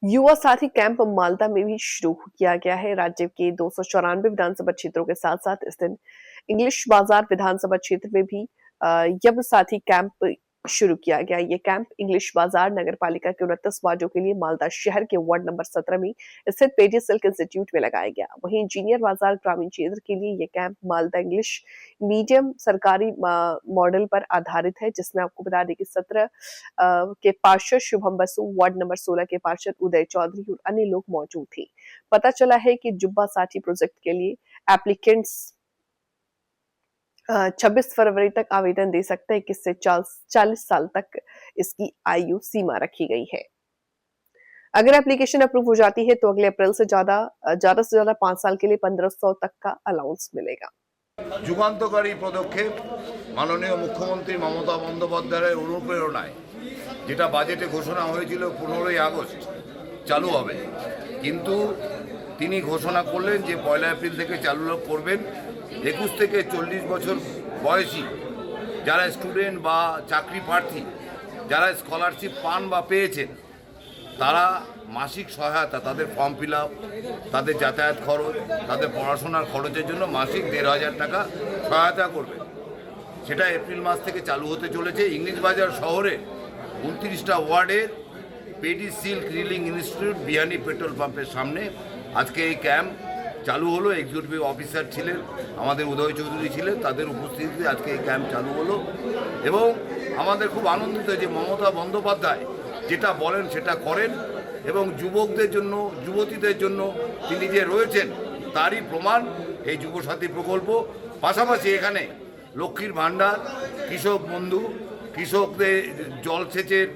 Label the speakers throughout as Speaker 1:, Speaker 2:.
Speaker 1: युवा साथी कैंप मालदा में भी शुरू किया गया है। राज्य के 294 विधानसभा क्षेत्रों के साथ साथ इस दिन इंग्लिश बाजार विधानसभा क्षेत्र में भी युवा साथी कैंप शुरू किया गया। ये कैंप इंग्लिश बाजार नगर पालिका के 29 वार्डों के लिए मालदा शहर के वार्ड नंबर 17 में स्थित पेडी सिल्क इंस्टीट्यूट में लगाया गया। वहीं इंजीनियर बाजार ग्रामीण क्षेत्र के लिए ये कैंप मालदा इंग्लिश मीडियम सरकारी मॉडल पर आधारित है, जिसमें आपको बता दें कि 17 के पार्षद शुभम बसु, वार्ड नंबर 16 के पार्षद उदय चौधरी और अन्य लोग मौजूद थे। पता चला है कि जुब्बा साथी प्रोजेक्ट के लिए एप्लीकेंट्स 26 फरवरी तक आवेदन दे सकते हैं। 21 से 40 साल तक इसकी आयु सीमा रखी गई है। अगर एप्लीकेशन अप्रूव हो जाती है तो अगले अप्रैल से ज्यादा से ज्यादा 5 साल के लिए 1500 तक का अलाउंस मिलेगा।
Speaker 2: যুগান্তকারী পদক্ষেপ মাননীয় মুখ্যমন্ত্রী মমতা বন্দ্যোপাধ্যায়ের অনুপ্রেরণায় যেটা বাজেটে ঘোষণা হয়েছিল 15ই আগস্ট চালু হবে, কিন্তু তিনি ঘোষণা করলেন যে 1 এপ্রিল থেকে চালু করবেন। 21 থেকে 40 বছর বয়সী যারা স্টুডেন্ট বা চাকরি প্রার্থী যারা স্কলারশিপ পান বা পেয়েছেন তারা মাসিক সহায়তা, তাদের ফর্ম ফিল আপ, তাদের যাতায়াত খরচ, তাদের পড়াশোনার খরচের জন্য মাসিক 1500 টাকা সহায়তা করবে। সেটা এপ্রিল মাস থেকে চালু হতে চলেছে। ইংলিশ বাজার শহরে 29টা ওয়ার্ডের পেডি silk reeling institute Bihani petrol পাম্পের সামনে আজকে এই ক্যাম্প চালু হলো। এক্সিকিউটিভ অফিসার ছিলেন, আমাদের উদয় চৌধুরী ছিলেন, তাদের উপস্থিতিতে আজকে এই ক্যাম্প চালু হলো। এবং আমাদের খুব আনন্দিত যে মমতা বন্দ্যোপাধ্যায় যেটা বলেন সেটা করেন এবং যুবকদের জন্য, যুবতীদের জন্য তিনি যে রয়েছেন তারই প্রমাণ এই যুবসাথী প্রকল্প। পাশাপাশি এখানে লক্ষ্মীর ভাণ্ডার, কৃষক বন্ধু, কৃষকদের জলসেচের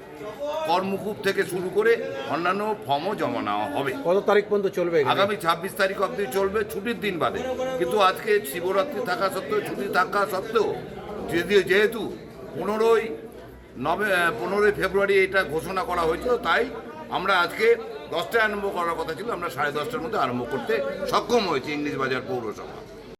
Speaker 2: কর্মকূপ থেকে শুরু করে অন্যান্য ফর্মও জমা নেওয়া হবে।
Speaker 3: কত তারিখ পর্যন্ত চলবে?
Speaker 2: আগামী 26 তারিখ অবধি চলবে, ছুটির দিন বাদে। কিন্তু আজকে শিবরাত্রি থাকা সত্ত্বেও, ছুটি থাকা সত্ত্বেও, যেহেতু 15ই ফেব্রুয়ারি এটা ঘোষণা করা হয়েছিল, তাই আমরা আজকে 10টায় আরম্ভ করার কথা ছিল, আমরা 10:30টার মধ্যে আরম্ভ করতে সক্ষম হয়েছি ইংলিশ বাজার পৌরসভা।